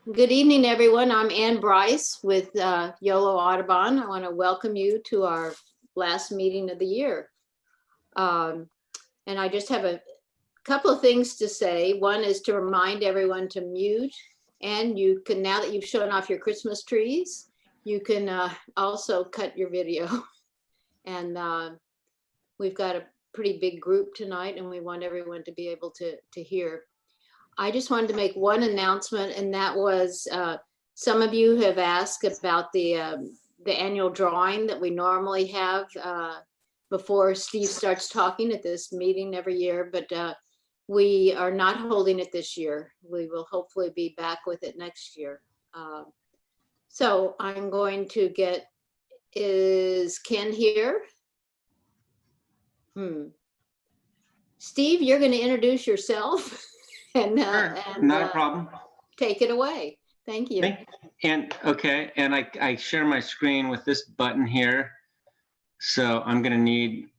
Good evening, everyone. I'm Ann Bryce with Yolo Audubon. I want to welcome you to our last meeting of the year. And I just have a couple of things to say. One is to remind everyone to mute, and you can, now that you've shown off your Christmas trees, you can also cut your video. And we've got a pretty big group tonight, and we want everyone to be able to hear. I just wanted to make one announcement, and that was some of you have asked about the annual drawing that we normally have before Steve starts talking at this meeting every year, but we are not holding it this year. We will hopefully be back with it next year. So I'm going to get, is Ken here? Steve, you're going to introduce yourself. Sure, not a problem. Take it away. Thank you. And okay, and I share my screen with this button here. So I'm going to need,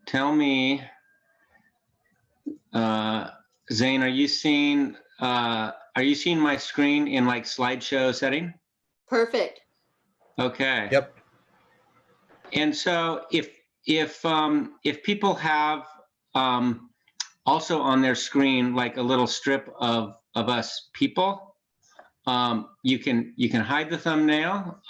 tell me, Zane, are you seeing my screen in like slideshow setting? Perfect. Okay. Yep. And so if people have also on their screen like a little strip of us people, you can hide the thumbnail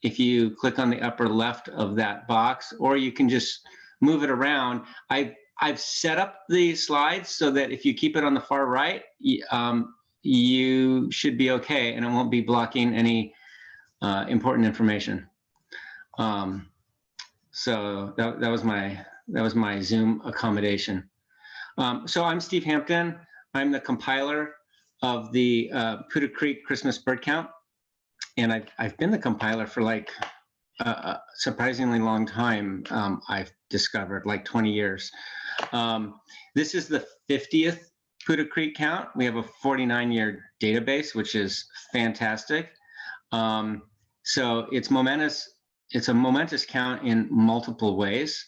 if you click on the upper left of that box, or you can just move it around. I've set up the slides so that if you keep it on the far right, you should be okay, and it won't be blocking any important information. So that was my Zoom accommodation. So I'm Steve Hampton. I'm the compiler of the Putah Creek Christmas bird count, and I've been the compiler for like a surprisingly long time. I've discovered like 20 years. This is the 50th Putah Creek count. We have a 49-year database, which is fantastic. So it's momentous. It's a momentous count in multiple ways.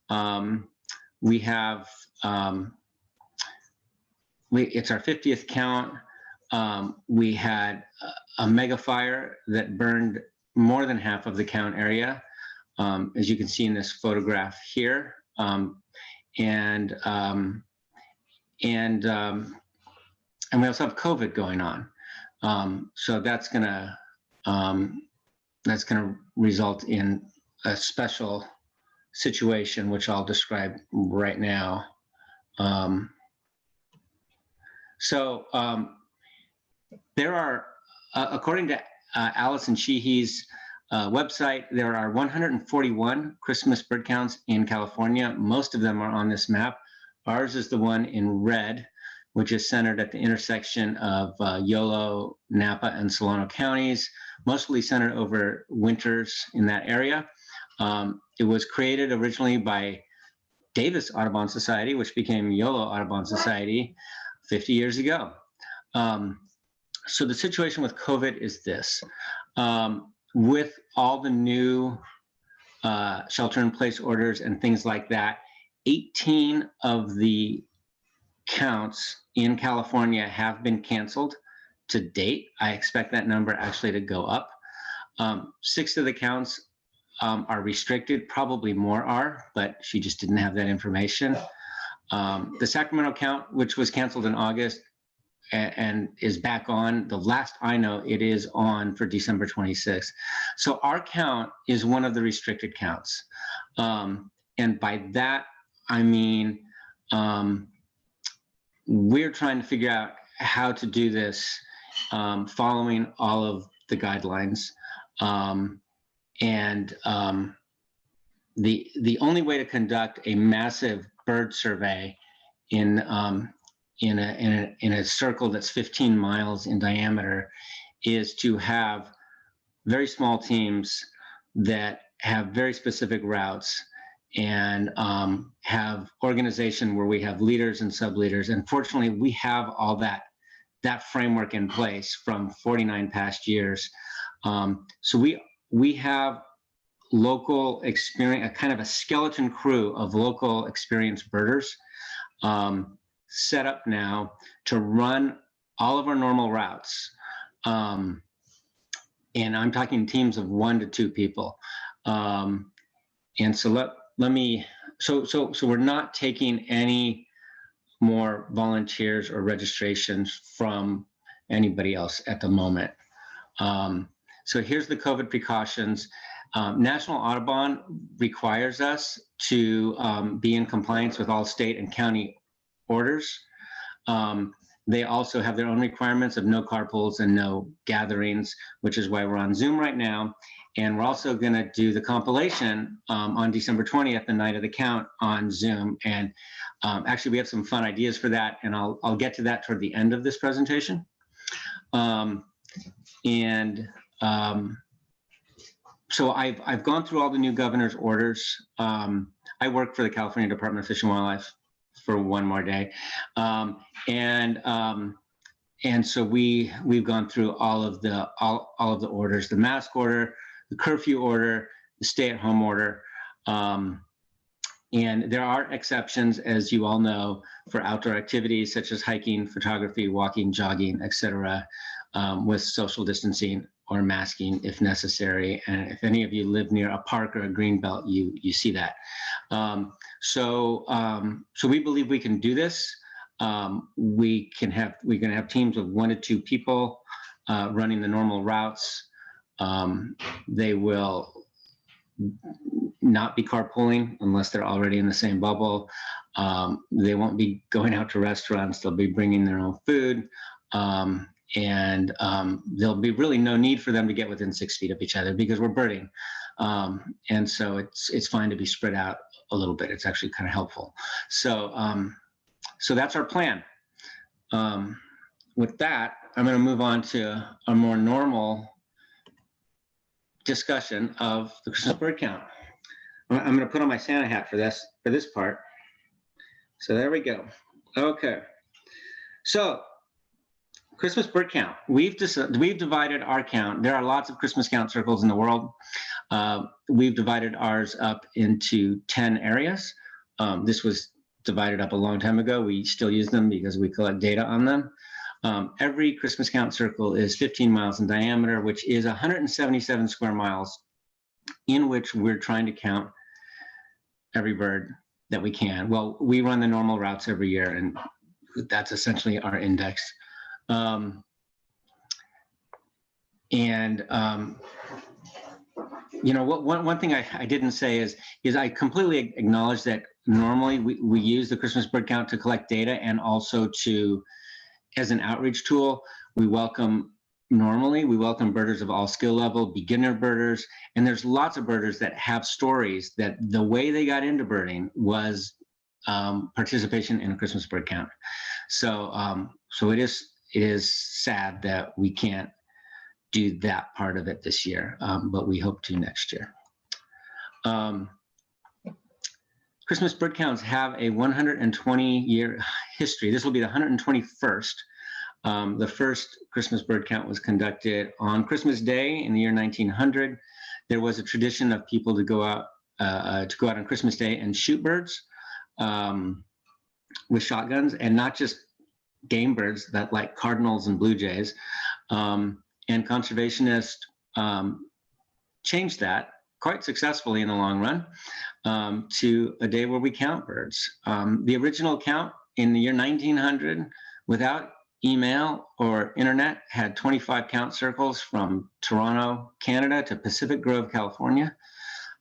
We have, it's our 50th count. We had a mega fire that burned more than half of the count area, as you can see in this photograph here. And we also have COVID going on. So that's gonna result in a special situation, which I'll describe right now. There are, according to Allison Sheehy's website, there are 141 Christmas bird counts in California. Most of them are on this map. Ours is the one in red, which is centered at the intersection of Yolo, Napa, and Solano counties, mostly centered over winters in that area. It was created originally by Davis Audubon Society, which became Yolo Audubon Society 50 years ago. So the situation with COVID is this. With all the new shelter-in-place orders and things like that, 18 of the counts in California have been canceled to date. I expect that number actually to go up. 6 of the counts are restricted, probably more are, but she just didn't have that information. The Sacramento count, which was canceled in August and is back on, the last I know, it is on for December 26th. So our count is one of the restricted counts. And by that, I mean, we're trying to figure out how to do this following all of the guidelines. The only way to conduct a massive bird survey in a circle that's 15 miles in diameter is to have very small teams that have very specific routes and have organization where we have leaders and sub-leaders. And fortunately, we have all that framework in place from 49 past years. So we have local experience, a kind of a skeleton crew of local experienced birders set up now to run all of our normal routes. And I'm talking teams of 1 to 2 people. And so let me, so we're not taking any more volunteers or registrations from anybody else at the moment. So here's the COVID precautions. National Audubon requires us to be in compliance with all state and county orders. They also have their own requirements of no carpools and no gatherings, which is why we're on Zoom right now. And we're also going to do the compilation on December 20th, the night of the count, on Zoom. And actually, we have some fun ideas for that, and I'll get to that toward the end of this presentation. So I've gone through all the new governor's orders. I work for the California Department of Fish and Wildlife for one more day, and so we've gone through all of the orders: the mask order, the curfew order, the stay-at-home order, and there are exceptions, as you all know, for outdoor activities such as hiking, photography, walking, jogging, etc., with social distancing or masking if necessary. And if any of you live near a park or a green belt, you see that. So we believe we can do this. We can have teams of 1 to 2 people running the normal routes. They will not be carpooling unless they're already in the same bubble. They won't be going out to restaurants. They'll be bringing their own food. And there'll be really no need for them to get within 6 feet of each other because we're birding. And so it's fine to be spread out a little bit. It's actually kind of helpful. So that's our plan. With that, I'm going to move on to a more normal discussion of the Christmas bird count. I'm going to put on my Santa hat for this part. So there we go. Okay. So Christmas bird count. We've divided our count. There are lots of Christmas count circles in the world. We've divided ours up into 10 areas. This was divided up a long time ago. We still use them because we collect data on them. Every Christmas count circle is 15 miles in diameter, which is 177 square miles, in which we're trying to count every bird that we can. Well, we run the normal routes every year, and that's essentially our index. One thing I didn't say is I completely acknowledge that normally we use the Christmas bird count to collect data and also as an outreach tool. We welcome birders of all skill level, beginner birders, and there's lots of birders that have stories that the way they got into birding was participation in a Christmas bird count. So it is sad that we can't do that part of it this year, but we hope to next year. Christmas bird counts have a 120-year history. This will be the 121st. The first Christmas bird count was conducted on Christmas Day in the year 1900. There was a tradition of people to go out on Christmas Day and shoot birds with shotguns, and not just game birds that like cardinals and blue jays. And conservationists changed that quite successfully in the long run to a day where we count birds. The original count in the year 1900, without email or internet, had 25 count circles from Toronto, Canada to Pacific Grove, California.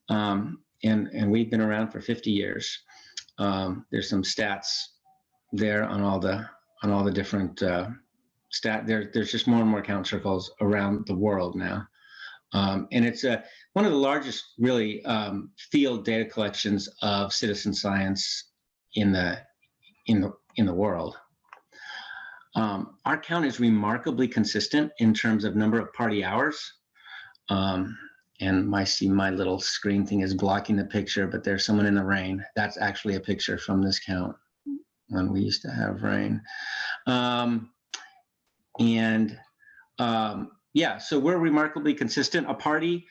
And we've been around for 50 years. There's some stats there on all the different there's just more and more count circles around the world now. And it's one of the largest really field data collections of citizen science in the world. Our count is remarkably consistent in terms of number of party hours. And my little screen thing is blocking the picture, but there's someone in the rain. That's actually a picture from this count when we used to have rain. So we're remarkably consistent. A party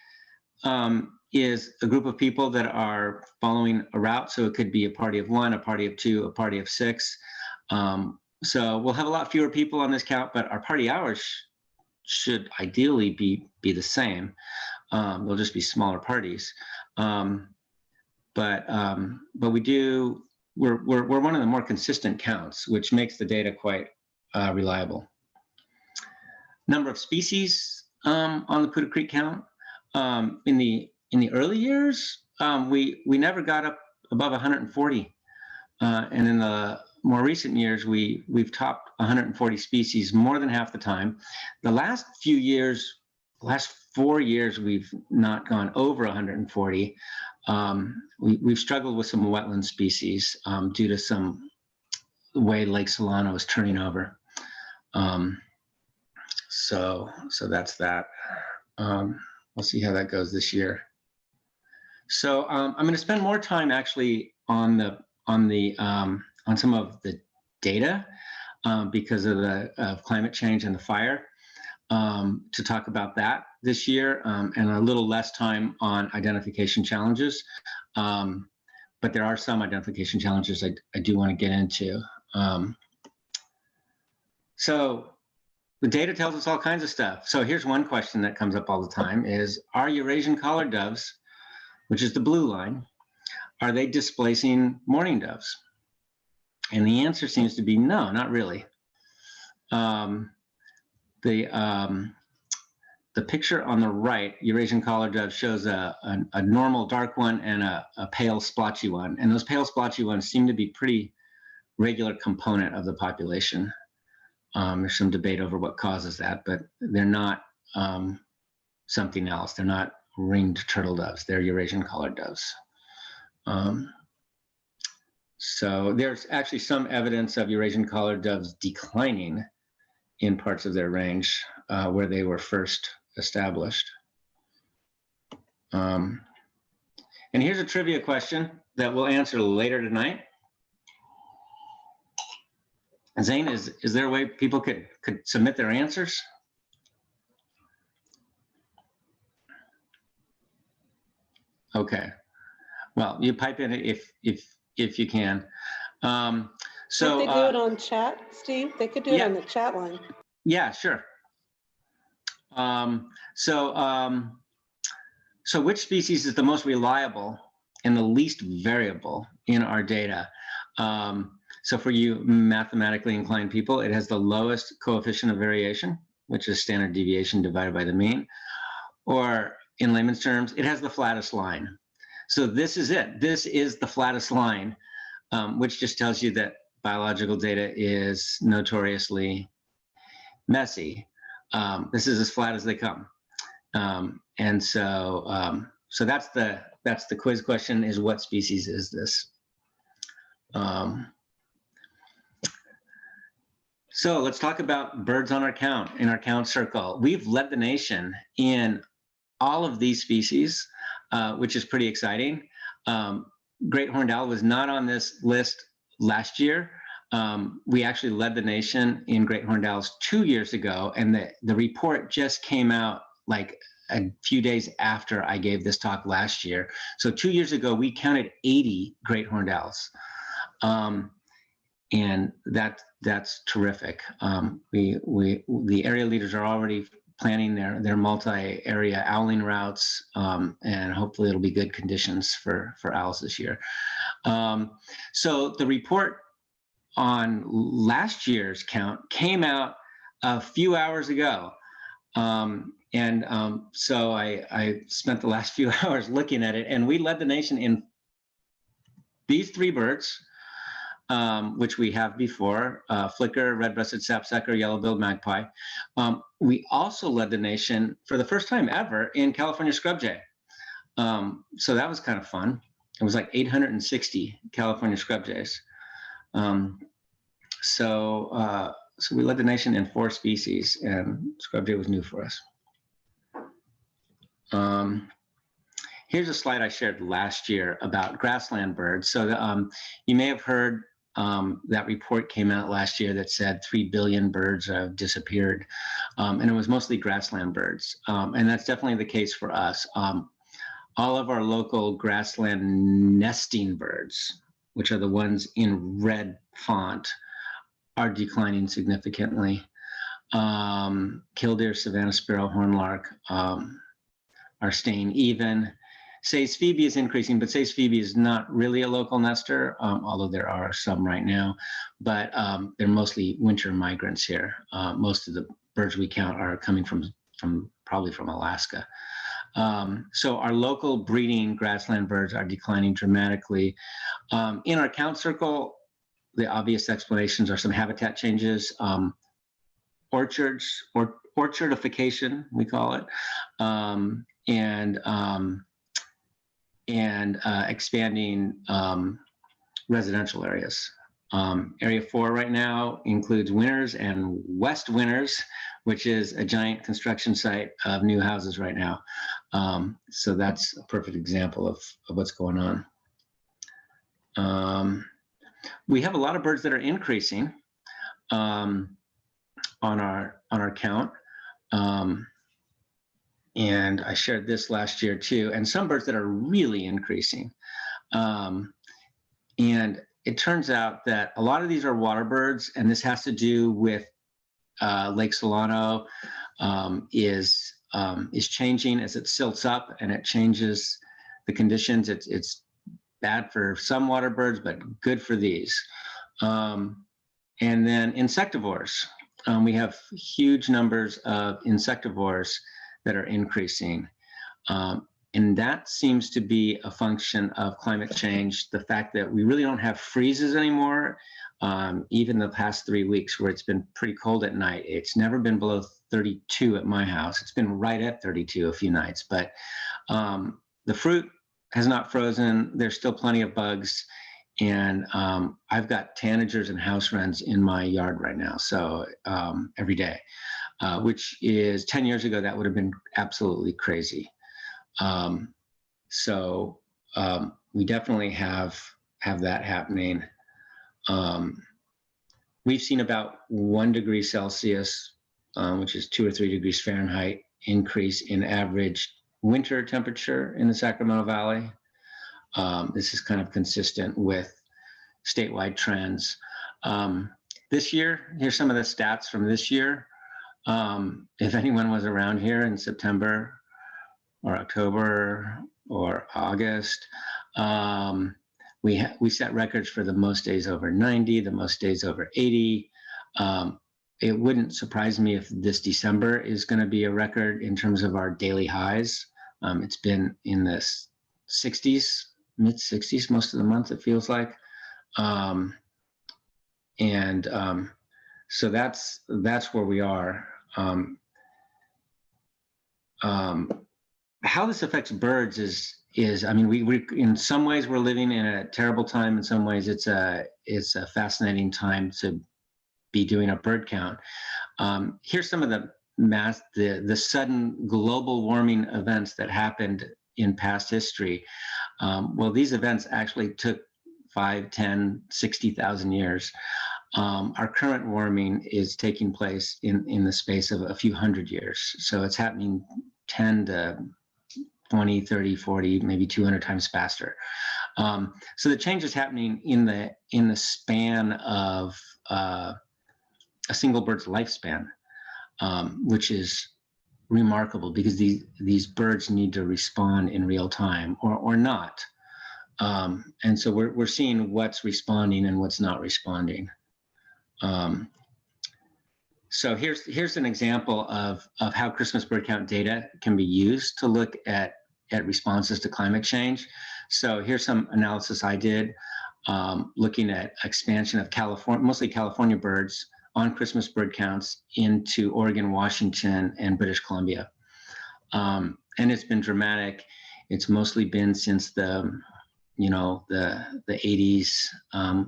is a group of people that are following a route. So it could be a party of 1, a party of 2, a party of 6. So we'll have a lot fewer people on this count, but our party hours should ideally be the same. They'll just be smaller parties. But we're one of the more consistent counts, which makes the data quite reliable. Number of species on the Putah Creek count. In the early years, we never got up above 140, and in the more recent years, we've topped 140 species more than half the time. The last few years, last 4 years, we've not gone over 140. We've struggled with some wetland species due to some way Lake Solano is turning over. So that's that. We'll see how that goes this year. So I'm going to spend more time actually on some of the data because of climate change and the fire, to talk about that this year, and a little less time on identification challenges. But there are some identification challenges I do want to get into. So the data tells us all kinds of stuff. So here's one question that comes up all the time is, are Eurasian collared doves, which is the blue line, are they displacing mourning doves? And the answer seems to be no, not really. The picture on the right, Eurasian collared dove, shows a normal dark one and a pale splotchy one. And those pale splotchy ones seem to be pretty regular component of the population. There's some debate over what causes that, but they're not something else. They're not ringed turtle doves. They're Eurasian collared doves. So there's actually some evidence of Eurasian collared doves declining in parts of their range where they were first established. And here's a trivia question that we'll answer later tonight. Zane, is there a way people could submit their answers? Okay. Well, you pipe in if you can. So Could they do it on chat, Steve? They could do it on the chat line. Yeah, sure. So which species is the most reliable and the least variable in our data? So for you mathematically inclined people, it has the lowest coefficient of variation, which is standard deviation divided by the mean. Or in layman's terms, it has the flattest line. So this is it. This is the flattest line, which just tells you that biological data is notoriously messy. This is as flat as they come. And so that's the quiz question, is what species is this? So let's talk about birds on our count, in our count circle. We've led the nation in all of these species, which is pretty exciting. Great horned owl was not on this list last year. We actually led the nation in great horned owls 2 years ago, and the report just came out like a few days after I gave this talk last year. So 2 years ago, we counted 80 great horned owls. And that's terrific. The area leaders are already planning their multi-area owling routes, and hopefully it'll be good conditions for owls this year. So the report on last year's count came out a few hours ago. So I spent the last few hours looking at it, and we led the nation in these three birds, which we have before, flicker, red-breasted sapsucker, yellow-billed magpie. We also led the nation for the first time ever in California scrub jay. So that was kind of fun. It was like 860 California scrub jays. So we led the nation in 4 species, and scrub jay was new for us. Here's a slide I shared last year about grassland birds. So you may have heard that report came out last year that said 3 billion birds have disappeared, and it was mostly grassland birds. And that's definitely the case for us. All of our local grassland nesting birds, which are the ones in red font, are declining significantly. Killdeer, Savannah sparrow, hornlark are staying even. Say's phoebe is increasing, but Say's phoebe is not really a local nester, although there are some right now, but they're mostly winter migrants here. Most of the birds we count are coming from probably from Alaska. So our local breeding grassland birds are declining dramatically. In our count circle, the obvious explanations are some habitat changes, orchards, or orchardification, we call it, and expanding residential areas. Area 4 right now includes Winters and West Winters, which is a giant construction site of new houses right now. So that's a perfect example of what's going on. We have a lot of birds that are increasing on our count. And I shared this last year too, and some birds that are really increasing. And it turns out that a lot of these are water birds, and this has to do with Lake Solano is changing as it silts up and it changes the conditions. It's bad for some water birds, but good for these. And then insectivores. We have huge numbers of insectivores that are increasing. And that seems to be a function of climate change, the fact that we really don't have freezes anymore. Even the past 3 weeks where it's been pretty cold at night, it's never been below 32 at my house. It's been right at 32 a few nights, but the fruit has not frozen. There's still plenty of bugs. And I've got tanagers and house wrens in my yard right now, so every day, which is 10 years ago, that would have been absolutely crazy. So we definitely have that happening. We've seen about 1 degree Celsius, which is 2 or 3 degrees Fahrenheit, increase in average winter temperature in the Sacramento Valley. This is kind of consistent with statewide trends. This year, here's some of the stats from this year. If anyone was around here in September or October or August, we set records for the most days over 90, the most days over 80. It wouldn't surprise me if this December is going to be a record in terms of our daily highs. It's been in the 60s, mid 60s most of the month, it feels like. So that's where we are. How this affects birds is I mean, we in some ways we're living in a terrible time. In some ways it's a fascinating time to be doing a bird count. Here's some of the sudden global warming events that happened in past history. Well, these events actually took 5, 10, 60,000 years. Our current warming is taking place in the space of a few hundred years. So it's happening 10 to 20, 30, 40, maybe 200 times faster. So the change is happening in the span of a single bird's lifespan, which is remarkable because these birds need to respond in real time or not. And so we're seeing what's responding and what's not responding. So here's an example of how Christmas bird count data can be used to look at responses to climate change. So here's some analysis I did looking at expansion of mostly California birds on Christmas bird counts into Oregon, Washington, and British Columbia. And it's been dramatic. It's mostly been since the 80s,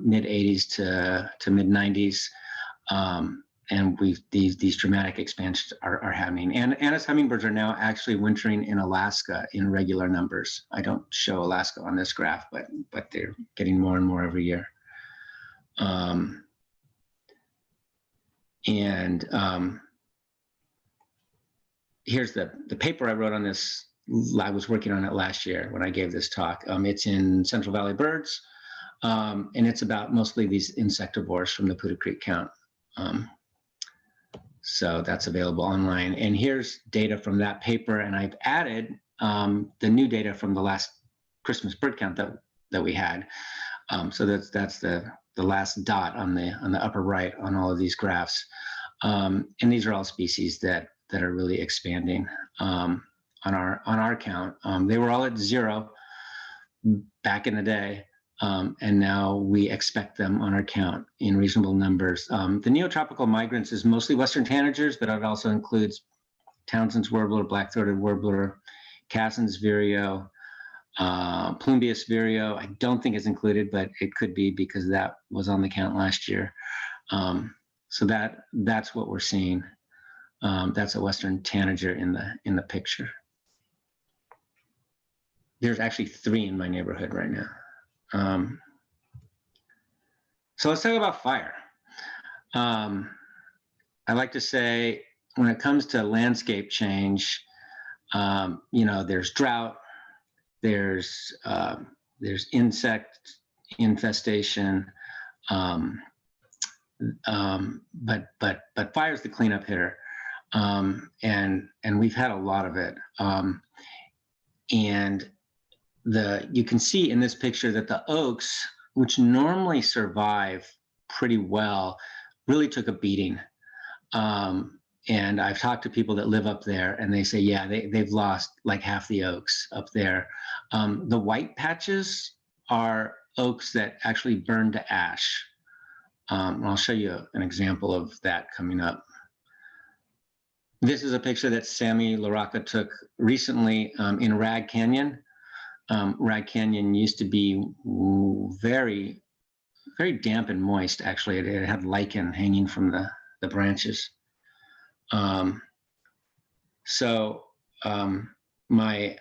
mid 80s to mid 90s. And these dramatic expansions are happening. And Anna's hummingbirds are now actually wintering in Alaska in regular numbers. I don't show Alaska on this graph, but they're getting more and more every year. Here's the paper I wrote on this. I was working on it last year when I gave this talk. It's in Central Valley Birds, and it's about mostly these insectivores from the Putah Creek count. So that's available online. And here's data from that paper, and I've added the new data from the last Christmas bird count that we had. So that's the last dot on the upper right on all of these graphs. And these are all species that are really expanding on our count. They were all at 0 back in the day, and now we expect them on our count in reasonable numbers. The neotropical migrants is mostly Western tanagers, but it also includes Townsend's warbler, black-throated warbler, Cassin's vireo, Plumbeus vireo. I don't think it's included, but it could be because that was on the count last year. So that's what we're seeing. That's a Western tanager in the picture. There's actually 3 in my neighborhood right now. So let's talk about fire. I like to say when it comes to landscape change, there's drought, there's insect infestation, but fire's the cleanup hitter, and we've had a lot of it. And you can see in this picture that the oaks, which normally survive pretty well, really took a beating. And I've talked to people that live up there, and they say, yeah, they've lost like half the oaks up there. The white patches are oaks that actually burn to ash. I'll show you an example of that coming up. This is a picture that Sammy LaRocca took recently in Rag Canyon. Rag Canyon used to be very, very damp and moist, actually. It had lichen hanging from the branches. My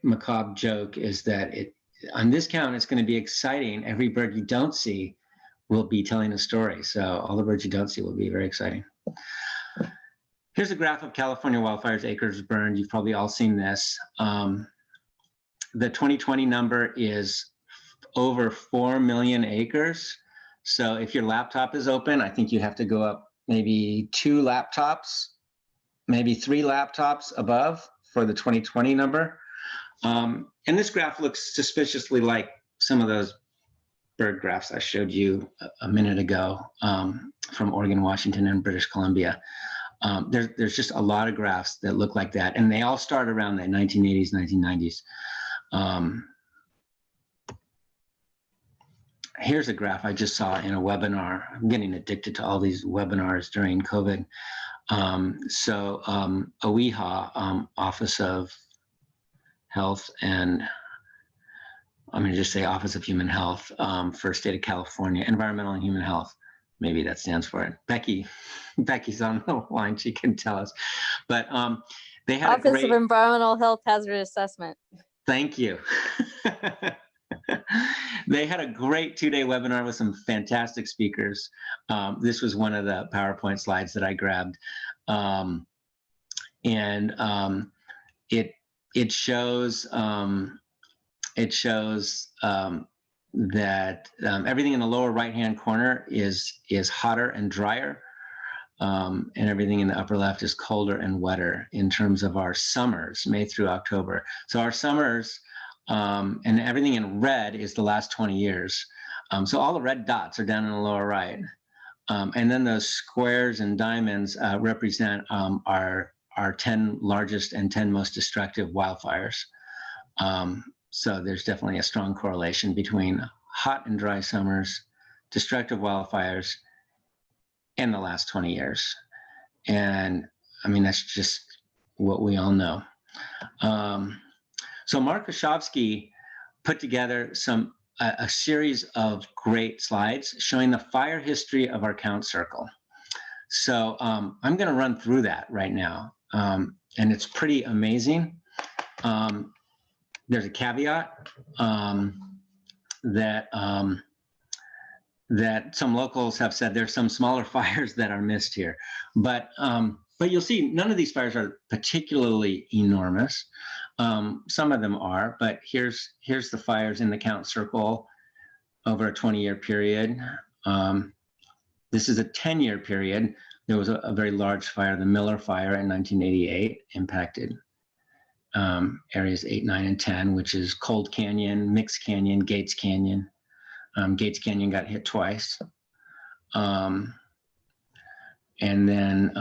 macabre joke is that on this count, it's going to be exciting. Every bird you don't see will be telling a story. So all the birds you don't see will be very exciting. Here's a graph of California wildfires, acres burned. You've probably all seen this. The 2020 number is over 4 million acres. So if your laptop is open, I think you have to go up maybe 2 laptops, maybe 3 laptops above for the 2020 number. And this graph looks suspiciously like some of those bird graphs I showed you a minute ago from Oregon, Washington, and British Columbia. There's just a lot of graphs that look like that, and they all start around the 1980s, 1990s. Here's a graph I just saw in a webinar. I'm getting addicted to all these webinars during COVID. OEHA, Office of Health and, I'm going to just say Office of Human Health for State of California, Environmental and Human Health. Maybe that stands for it. Becky's on the line, she can tell us. But they had Office of Environmental Health Hazard Assessment. Thank you. They had a great 2-day webinar with some fantastic speakers. This was one of the PowerPoint slides that I grabbed. It shows that everything in the lower right-hand corner is hotter and drier, and everything in the upper left is colder and wetter in terms of our summers, May through October. So our summers, and everything in red is the last 20 years. So all the red dots are down in the lower right. And then those squares and diamonds represent our 10 largest and 10 most destructive wildfires. So there's definitely a strong correlation between hot and dry summers, destructive wildfires, and the last 20 years. And I mean, that's just what we all know. So Mark Koshovsky put together a series of great slides showing the fire history of our count circle. So I'm going to run through that right now, and it's pretty amazing. There's a caveat that some locals have said there's some smaller fires that are missed here, but you'll see none of these fires are particularly enormous. Some of them are, but here's the fires in the count circle over a 20-year period. This is a 10-year period. There was a very large fire, the Miller Fire in 1988, impacted areas 8, 9, and 10, which is Cold Canyon, Mix Canyon, Gates Canyon. Gates Canyon got hit twice. And then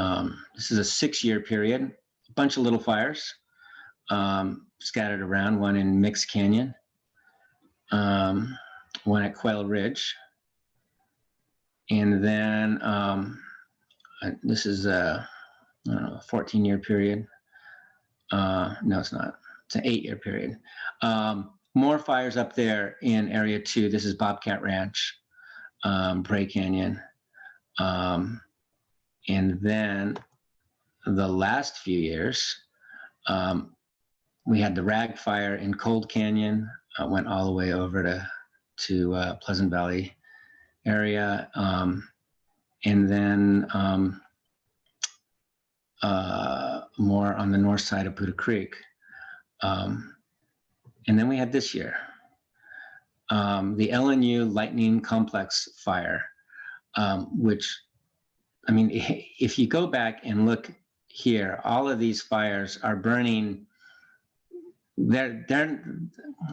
this is a 6-year period, a bunch of little fires scattered around, one in Mix Canyon, one at Quail Ridge. And then this is a 14-year period. No, it's not. It's an 8-year period. More fires up there in Area 2. This is Bobcat Ranch, Bray Canyon. And then the last few years, we had the Rag Fire in Cold Canyon, went all the way over to Pleasant Valley area. And then more on the north side of Putah Creek. And then we had this year, the LNU Lightning Complex Fire, which, I mean, if you go back and look here, all of these fires are burning.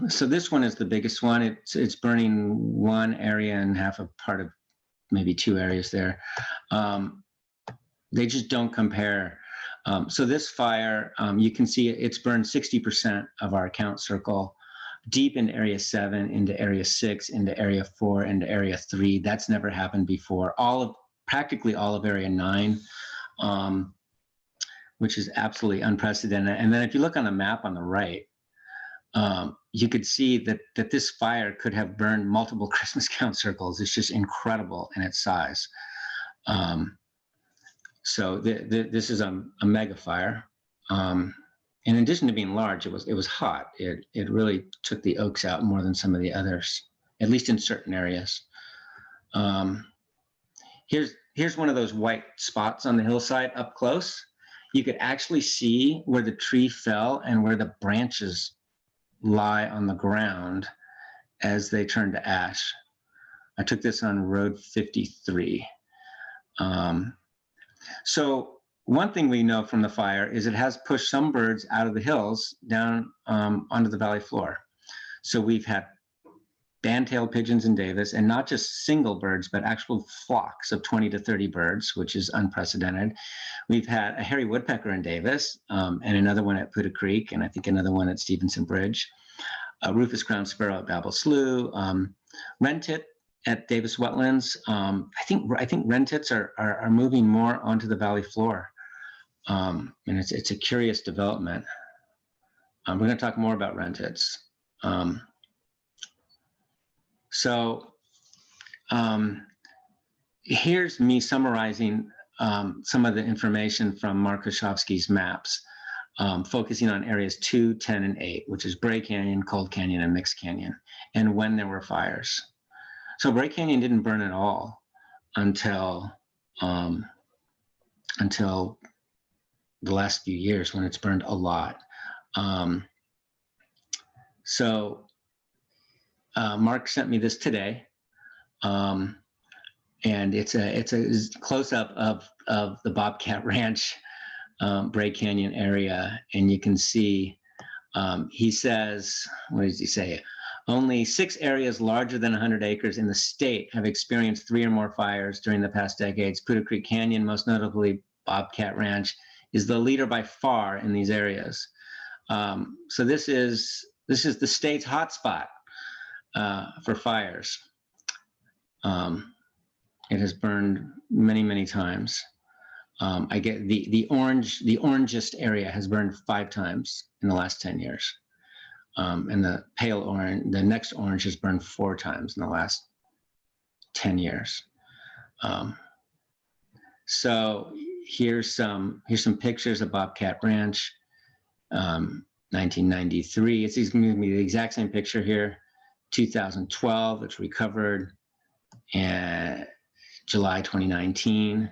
So this one is the biggest one. It's burning one area and half a part of maybe 2 areas there. They just don't compare. So this fire, you can see it's burned 60% of our count circle, deep into Area 7, into Area 6, into Area 4, into Area 3. That's never happened before. Practically all of Area 9, which is absolutely unprecedented. And then if you look on the map on the right, you could see that this fire could have burned multiple Christmas count circles. It's just incredible in its size. So this is a mega fire. In addition to being large, it was hot. It really took the oaks out more than some of the others, at least in certain areas. Here's one of those white spots on the hillside up close. You could actually see where the tree fell and where the branches lie on the ground as they turn to ash. I took this on Road 53. So one thing we know from the fire is it has pushed some birds out of the hills down onto the valley floor. So we've had band-tailed pigeons in Davis, and not just single birds, but actual flocks of 20 to 30 birds, which is unprecedented. We've had a hairy woodpecker in Davis, and another one at Putah Creek, and I think another one at Stevenson Bridge. A Rufous Crowned Sparrow at Babel Slough, wren tit at Davis Wetlands. I think wren tits are moving more onto the valley floor, and it's a curious development. We're going to talk more about wren tits. So here's me summarizing some of the information from Mark Koshovsky's maps, focusing on areas 2, 10, and 8, which is Bray Canyon, Cold Canyon, and Mix Canyon, and when there were fires. So Bray Canyon didn't burn at all until the last few years, when it's burned a lot. Mark sent me this today, and it's a close-up of the Bobcat Ranch, Bray Canyon area, and you can see he says, what does he say? Only 6 areas larger than 100 acres in the state have experienced 3 or more fires during the past decades. Putah Creek Canyon, most notably Bobcat Ranch, is the leader by far in these areas. So this is the state's hotspot for fires. It has burned many, many times. I get the orangest area has burned 5 times in the last 10 years. And the pale orange, the next orange has burned 4 times in the last 10 years. So here's some pictures of Bobcat Ranch, 1993. It's going to be the exact same picture here. 2012, it's recovered, and July 2019.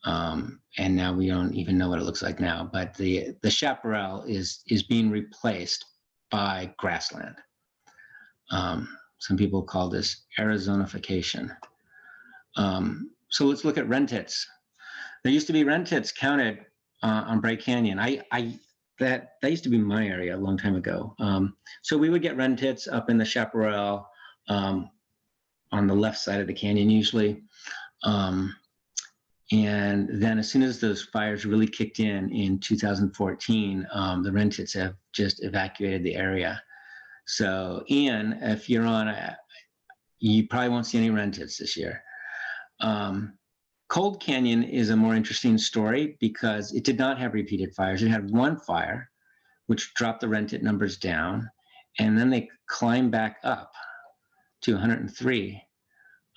And now we don't even know what it looks like now, but the chaparral is being replaced by grassland. Some people call this Arizonification. So let's look at wren tits. There used to be wren tits counted on Bright Canyon. That used to be my area a long time ago. So we would get wren tits up in the chaparral on the left side of the canyon usually. And then as soon as those fires really kicked in 2014, the wren tits have just evacuated the area. So Ian, if you're on, you probably won't see any wren tits this year. Cold Canyon is a more interesting story because it did not have repeated fires. It had one fire, which dropped the wren tit numbers down, and then they climbed back up to 103.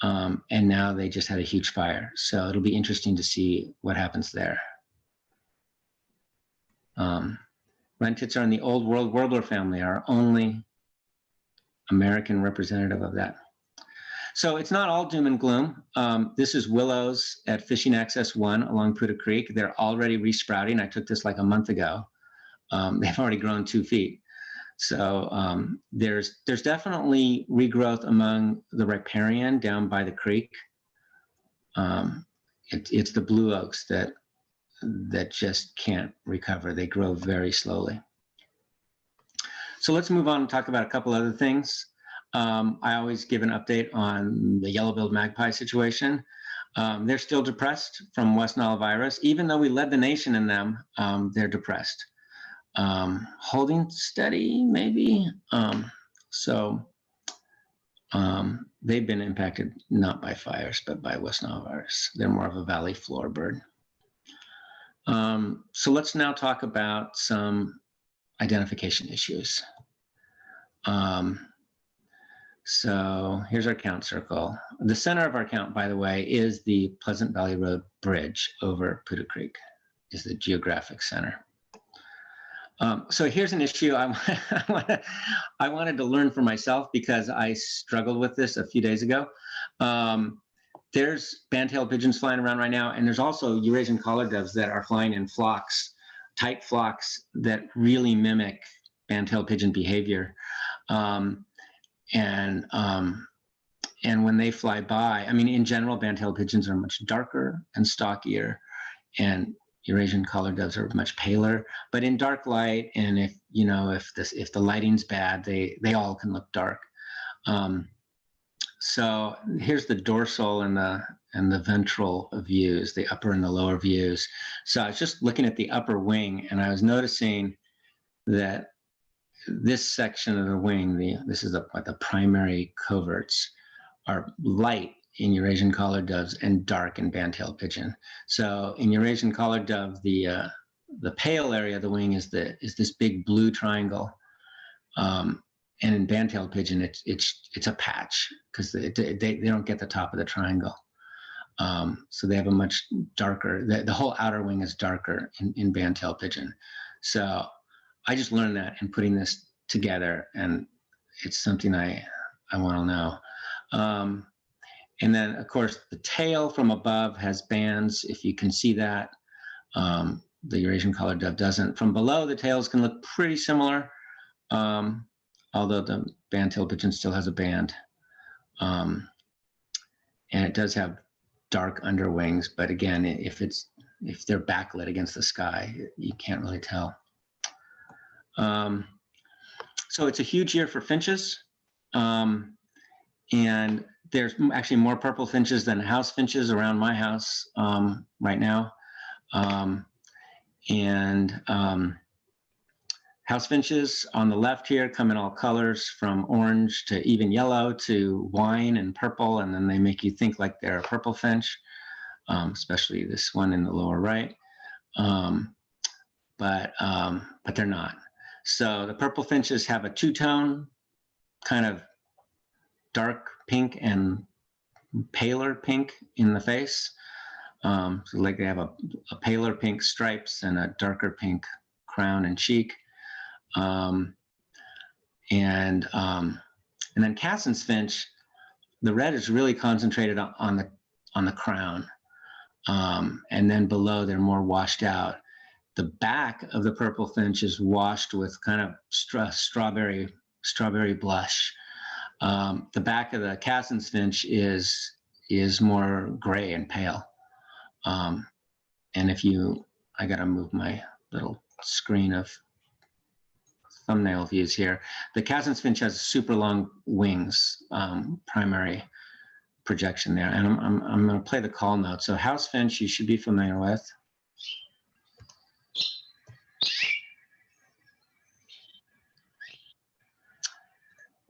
And now they just had a huge fire. So it'll be interesting to see what happens there. Wren tits are in the old world warbler family, our only American representative of that. So it's not all doom and gloom. This is willows at Fishing Access 1 along Putah Creek. They're already resprouting. I took this like a month ago. They've already grown 2 feet. So there's definitely regrowth among the riparian down by the creek. It's the blue oaks that just can't recover. They grow very slowly. So let's move on and talk about a couple other things. I always give an update on the yellow-billed magpie situation. They're still depressed from West Nile virus. Even though we led the nation in them, they're depressed. Holding steady, maybe. They've been impacted not by fires, but by West Nile virus. They're more of a valley floor bird. So let's now talk about some identification issues. So here's our count circle. The center of our count, by the way, is the Pleasant Valley Road Bridge over Putah Creek, is the geographic center. So here's an issue I wanted to learn for myself because I struggled with this a few days ago. There's band-tailed pigeons flying around right now, and there's also Eurasian collared doves that are flying in flocks, tight flocks that really mimic band-tailed pigeon behavior. And when they fly by, I mean, in general, band-tailed pigeons are much darker and stockier, and Eurasian collared doves are much paler. But in dark light, and if the lighting's bad, they all can look dark. So here's the dorsal and the ventral views, the upper and the lower views. So I was just looking at the upper wing, and I was noticing that this section of the wing, this is like the primary coverts, are light in Eurasian collared doves and dark in band-tailed pigeon. So in Eurasian collared dove, the pale area of the wing is this big blue triangle, and in band-tailed pigeon, it's a patch because they don't get the top of the triangle. So they have a much darker. The whole outer wing is darker in band-tailed pigeon. So I just learned that in putting this together, and it's something I want to know. And then, of course, the tail from above has bands, if you can see that. The Eurasian collared dove doesn't. From below, the tails can look pretty similar, although the band-tailed pigeon still has a band. And it does have dark underwings, but again, if they're backlit against the sky, you can't really tell. So it's a huge year for finches. And there's actually more purple finches than house finches around my house right now. House finches on the left here come in all colors, from orange to even yellow to wine and purple, and then they make you think like they're a purple finch, especially this one in the lower right. But they're not. So the purple finches have a two-tone, kind of dark pink and paler pink in the face. So like they have a paler pink stripes and a darker pink crown and cheek. And then Cassin's finch, the red is really concentrated on the crown. And then below they're more washed out. The back of the purple finch is washed with kind of strawberry blush. The back of the Cassin's finch is is more gray and pale. And I gotta move my little screen of thumbnail views here. The Cassin's finch has super long wings, primary projection there. And I'm gonna play the call note. So house finch, you should be familiar with.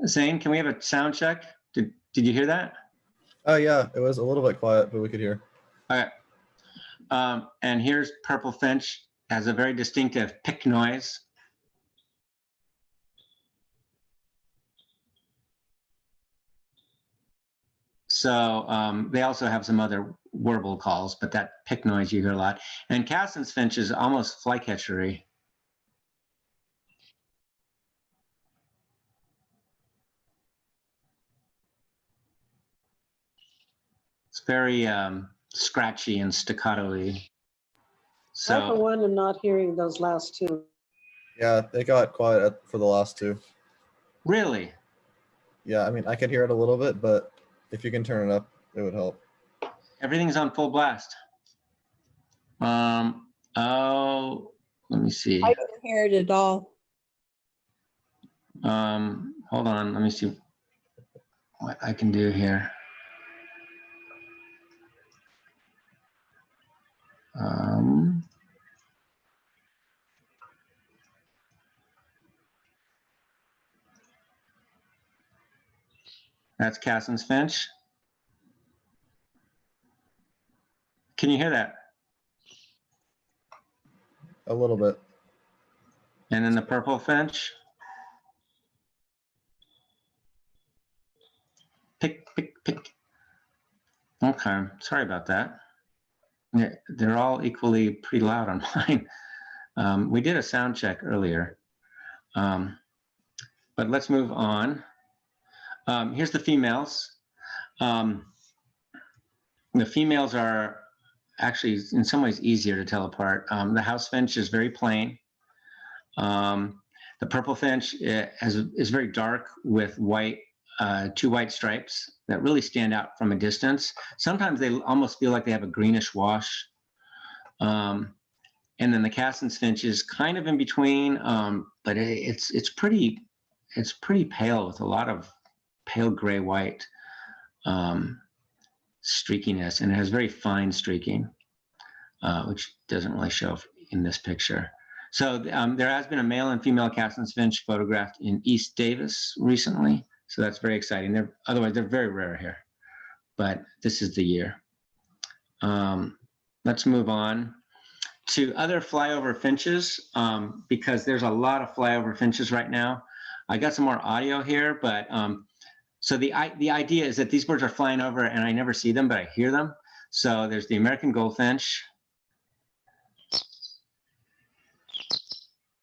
Zane, can we have a sound check? Did you hear that? Oh yeah, it was a little bit quiet, but we could hear. All right. And here's purple finch, has a very distinctive pick noise. So they also have some other warble calls, but that pick noise you hear a lot. And Cassin's finch is almost flycatchery. It's very scratchy and staccato-y. I, for one, am not hearing those last two. Yeah, they got quiet for the last two. Really? Yeah, I mean, I could hear it a little bit, but if you can turn it up, it would help. Everything's on full blast. Oh, let me see. I didn't hear it at all. Hold on, let me see what I can do here. That's Cassin's finch. Can you hear that? A little bit. And then the purple finch. Pick, pick, pick. Okay, sorry about that. Yeah, they're all equally pretty loud on mine. We did a sound check earlier, but let's move on. Here's the females. The females are actually in some ways easier to tell apart. The house finch is very plain. The purple finch is very dark with white, 2 white stripes that really stand out from a distance. Sometimes they almost feel like they have a greenish wash. And then the Cassin's finch is kind of in between, but it's pretty pale with a lot of pale gray white streakiness, and it has very fine streaking, which doesn't really show in this picture. So there has been a male and female Cassin's finch photographed in East Davis recently. So that's very exciting. Otherwise, they're very rare here, but this is the year. Let's move on to other flyover finches, because there's a lot of flyover finches right now. I got some more audio here, but so the idea is that these birds are flying over and I never see them, but I hear them. So there's the American goldfinch,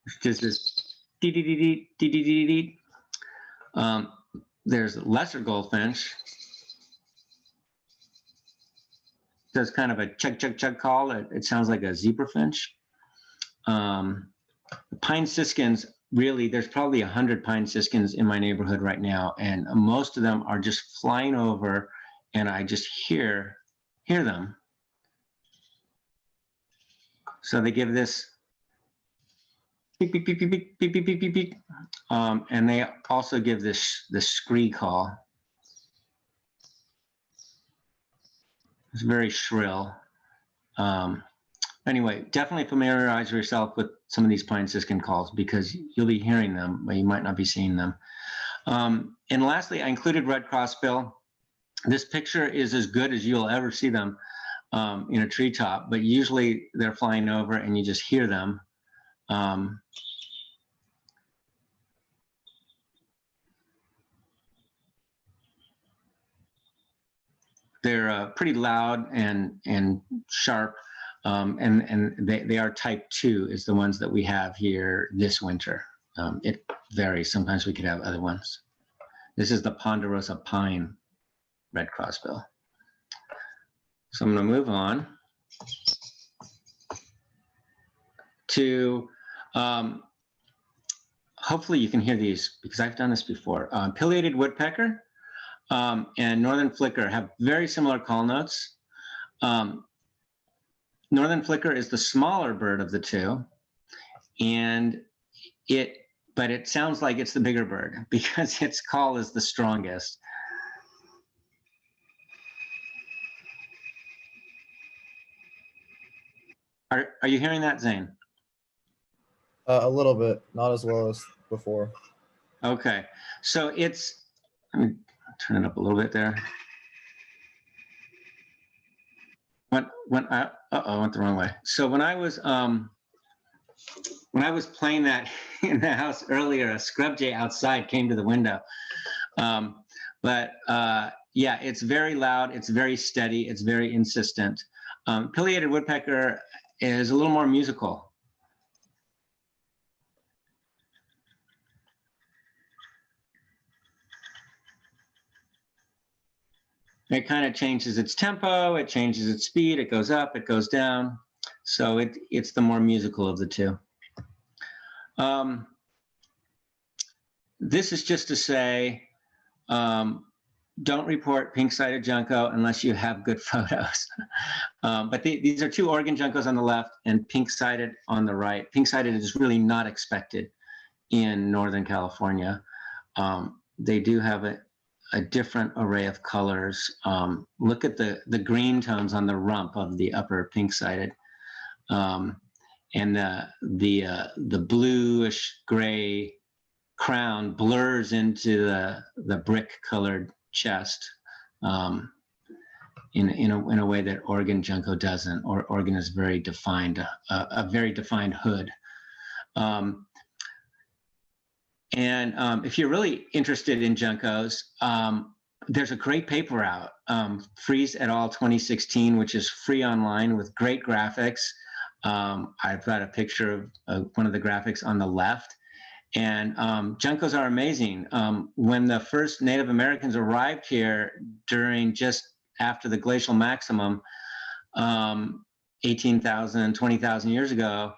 which is this dee dee dee dee dee dee dee dee. There's lesser goldfinch. Does kind of a chug chug chug call. It sounds like a zebra finch. The pine siskins, really, there's probably 100 pine siskins in my neighborhood right now, and most of them are just flying over, and I just hear them. So they give this beep beep beep beep beep beep beep beep beep beep, and they also give this scree call. It's very shrill. Anyway, definitely familiarize yourself with some of these pine siskin calls because you'll be hearing them, but you might not be seeing them. And lastly, I included red crossbill. This picture is as good as you'll ever see them in a treetop, but usually they're flying over and you just hear them. They're pretty loud and sharp, and they are type 2 is the ones that we have here this winter. It varies. Sometimes we could have other ones. This is the ponderosa pine red crossbill. So I'm going to move on to, hopefully you can hear these because I've done this before. Pileated woodpecker. and northern flicker have very similar call notes. Northern flicker is the smaller bird of the two, but it sounds like it's the bigger bird because its call is the strongest. Are you hearing that, Zane? A little bit, not as well as before. Okay, so let me turn it up a little bit there. I went the wrong way. So when I was playing that in the house earlier, a scrub jay outside came to the window. Yeah, it's very loud, it's very steady, it's very insistent. Pileated woodpecker is a little more musical. It kind of changes its tempo, it changes its speed, it goes up, it goes down. So it's the more musical of the two. This is just to say, don't report pink-sided junco unless you have good photos. But these are two Oregon juncos on the left and pink-sided on the right. Pink-sided is really not expected in Northern California. They do have a different array of colors. Look at the green tones on the rump of the upper pink-sided. And the bluish gray crown blurs into the brick-colored chest in a way that Oregon junco doesn't. Or Oregon is very defined, a very defined hood. If you're really interested in juncos, there's a great paper out, Fries et al. 2016, which is free online with great graphics. I've got a picture of one of the graphics on the left. And juncos are amazing. When the first Native Americans arrived here during just after the glacial maximum, 18,000, 20,000 years ago,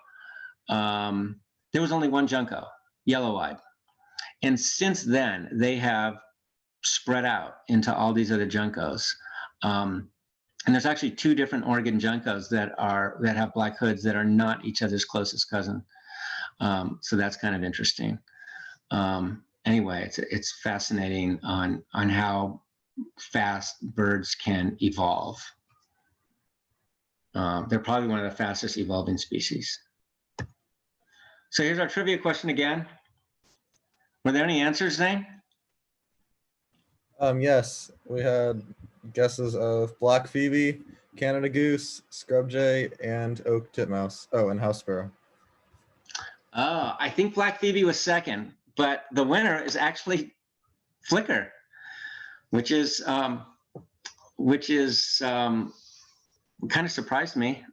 there was only one junco, yellow-eyed. And since then, they have spread out into all these other juncos. And there's actually two different Oregon juncos that have black hoods that are not each other's closest cousin. So that's kind of interesting. Anyway, it's fascinating on how fast birds can evolve. They're probably one of the fastest evolving species. So here's our trivia question again. Were there any answers, Zane? Yes, we had guesses of black phoebe, Canada goose, scrub jay, and oak titmouse. Oh, and house sparrow. Oh, I think black phoebe was second, but the winner is actually flicker, which is kind of surprised me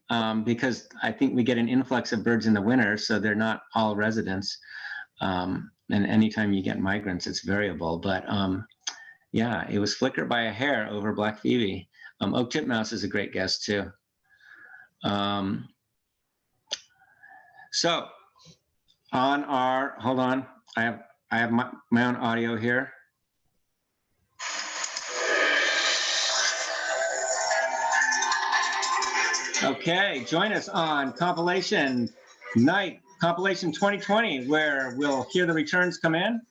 because I think we get an influx of birds in the winter, so they're not all residents. And anytime you get migrants, it's variable. But yeah, it was flicker by a hair over black phoebe. Oak titmouse is a great guess too. So hold on, I have my own audio here. Okay, join us on compilation night, compilation 2020, where we'll hear the returns come in.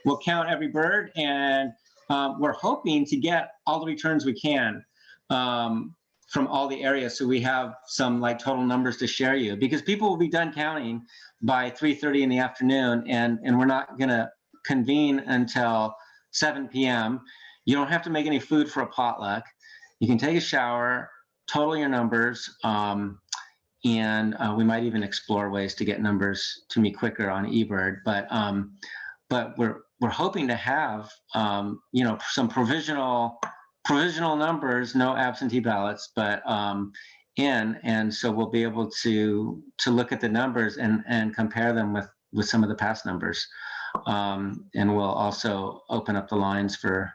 We'll count every bird, and we're hoping to get all the returns we can from all the areas, so we have some like total numbers to share you, because people will be done counting by 3:30 in the afternoon, and we're not gonna convene until 7 p.m. You don't have to make any food for a potluck. You can take a shower, total your numbers, and we might even explore ways to get numbers to me quicker on eBird. But we're hoping to have some provisional numbers, no absentee ballots, but and so we'll be able to look at the numbers and compare them with some of the past numbers, and we'll also open up the lines for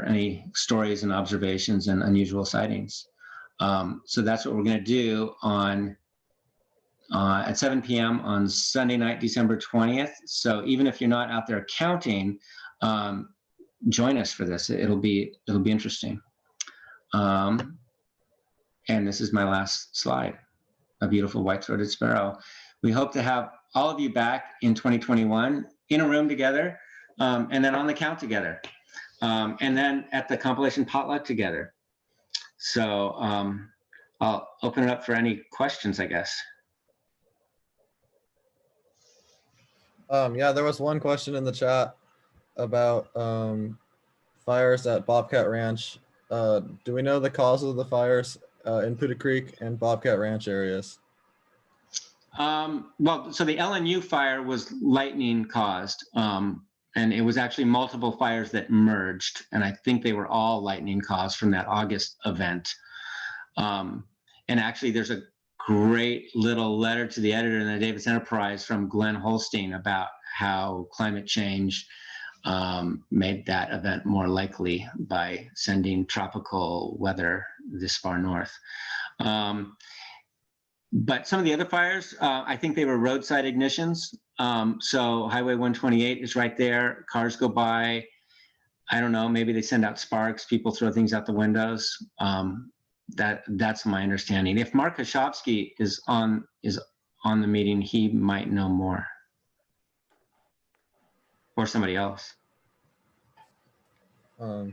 any stories and observations and unusual sightings. So that's what we're going to do at 7 p.m. on Sunday night, December 20th. So even if you're not out there counting, join us for this. It'll be interesting. And this is my last slide, a beautiful white-throated sparrow. We hope to have all of you back in 2021 in a room together, and then on the count together, and then at the compilation potluck together. So I'll open it up for any questions, I guess. Yeah, there was one question in the chat about fires at Bobcat Ranch. Do we know the cause of the fires in Putah Creek and Bobcat Ranch areas? Well, so the LNU fire was lightning caused, and it was actually multiple fires that merged, and I think they were all lightning caused from that August event. And actually, there's a great little letter to the editor in the Davis Enterprise from Glenn Holstein about how climate change made that event more likely by sending tropical weather this far north. But some of the other fires, I think they were roadside ignitions. So Highway 128 is right there. Cars go by. I don't know, maybe they send out sparks. People throw things out the windows. That's my understanding. If Mark Kashofsky is on the meeting, he might know more. Or somebody else. Well,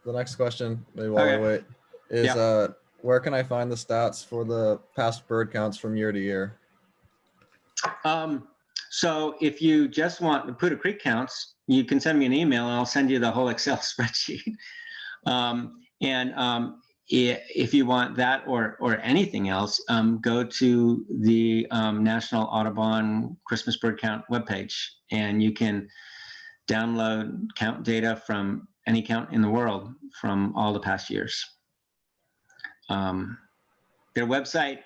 the next question, maybe while we wait, is where can I find the stats for the past bird counts from year to year? So if you just want the Putah Creek counts, you can send me an email and I'll send you the whole Excel spreadsheet. If you want that or anything else, go to the National Audubon Christmas Bird Count webpage, and you can download count data from any count in the world from all the past years. Their website,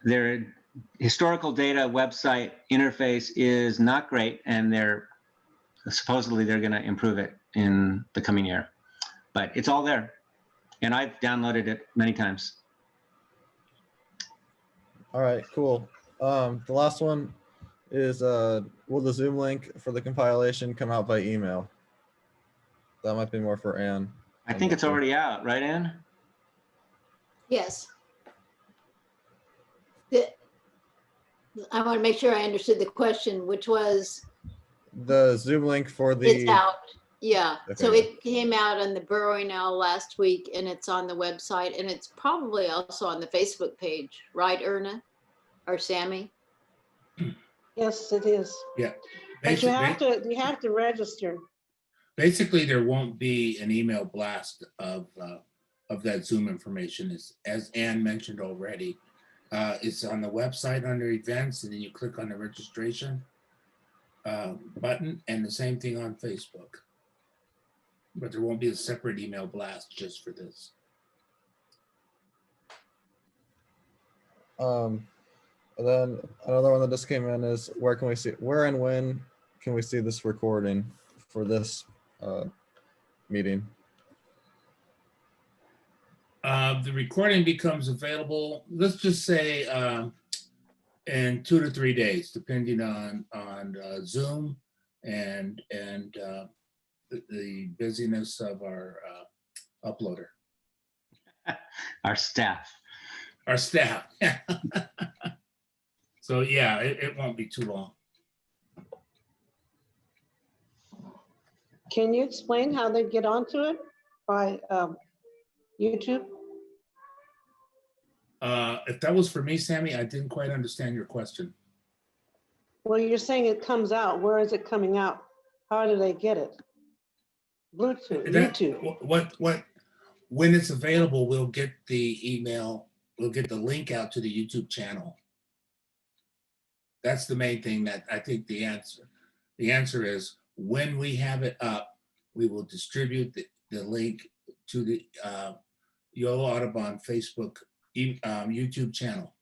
their historical data website interface is not great, and supposedly they're going to improve it in the coming year. But it's all there, and I've downloaded it many times. All right, cool. The last one is, will the Zoom link for the compilation come out by email? That might be more for Anne. I think it's already out, right, Anne? Yes. I want to make sure I understood the question, which was, the Zoom link for the... it's out. Yeah, Okay. so it came out on the Burrowing Owl last week, and it's on the website, and it's probably also on the Facebook page, right, Erna or Sammy? Yes, it is. Yeah. But you have to register. Basically, there won't be an email blast of that Zoom information, as Anne mentioned already. It's on the website under events, and then you click on the registration button, and the same thing on Facebook. But there won't be a separate email blast just for this. And then another one that just came in is, where and when can we see this recording for this meeting? The recording becomes available, let's just say, in 2 to 3 days, depending on Zoom and the busyness of our uploader. Our staff. Our staff. So yeah, it won't be too long. Can you explain how they get onto it by YouTube? If that was for me, Sammy, I didn't quite understand your question. Well, you're saying it comes out. Where is it coming out? How do they get it? Bluetooth, YouTube. When it's available, we'll get the email, we'll get the link out to the YouTube channel. That's the main thing that I think the answer is, when we have it up, we will distribute the link to the Yolo Audubon Facebook YouTube channel,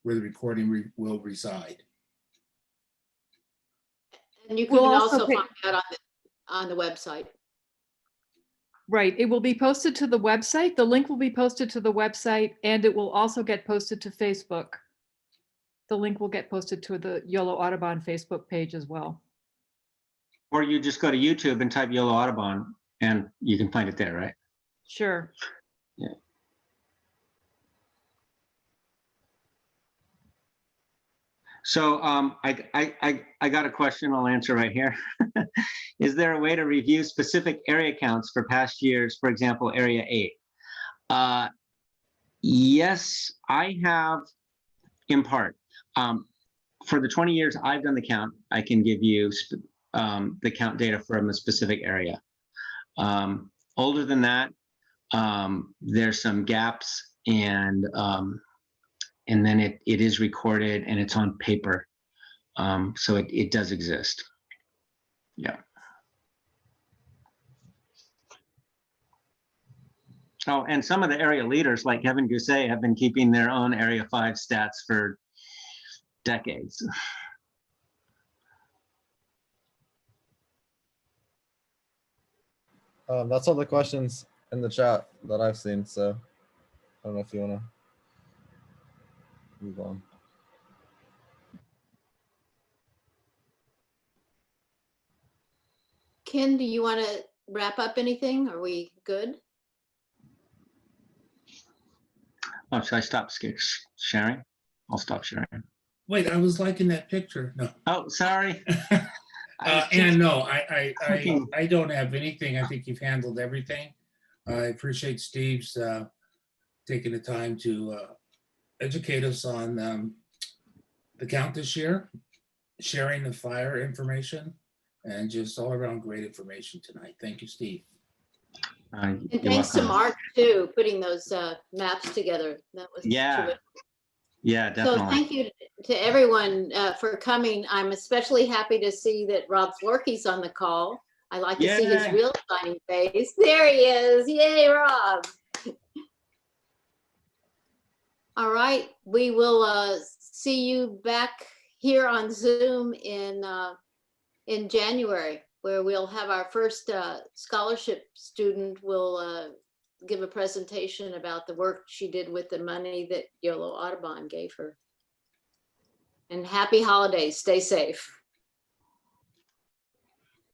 where the recording will reside. And you can We'll also also find out on the website. Right, it will be posted to the website. The link will be posted to the website, and it will also get posted to Facebook. The link will get posted to the Yolo Audubon Facebook page as well. Or you just go to YouTube and type Yolo Audubon and you can find it there, right? Sure. Yeah. So I got a question I'll answer right here. Is there a way to review specific area counts for past years, for example, Area 8? Yes, I have in part. For the 20 years I've done the count, I can give you the count data from a specific area. Older than that, there's some gaps, and then it is recorded and it's on paper. So it does exist. Yeah. Oh, and some of the area leaders like Kevin Gousset have been keeping their own Area 5 stats for decades. That's all the questions in the chat that I've seen. So I don't know if you want to move on. Ken, do you want to wrap up anything? Are we good? Oh, should I stop sharing? I'll stop sharing. Wait, I was liking that picture. No. Oh, sorry. And no, I don't have anything. I think you've handled everything. I appreciate Steve's taking the time to educate us on the count this year, sharing the fire information, and just all around great information tonight. Thank you, Steve. And thanks to Mark too, putting those maps together. That was terrific. Yeah, definitely. So thank you to everyone for coming. I'm especially happy to see that Rob Florkey's on the call. I like to see his real shining face. There he is. Yay, Rob. All right, we will see you back here on Zoom in January, where we'll have our first scholarship student will give a presentation about the work she did with the money that Yolo Audubon gave her. And happy holidays. Stay safe.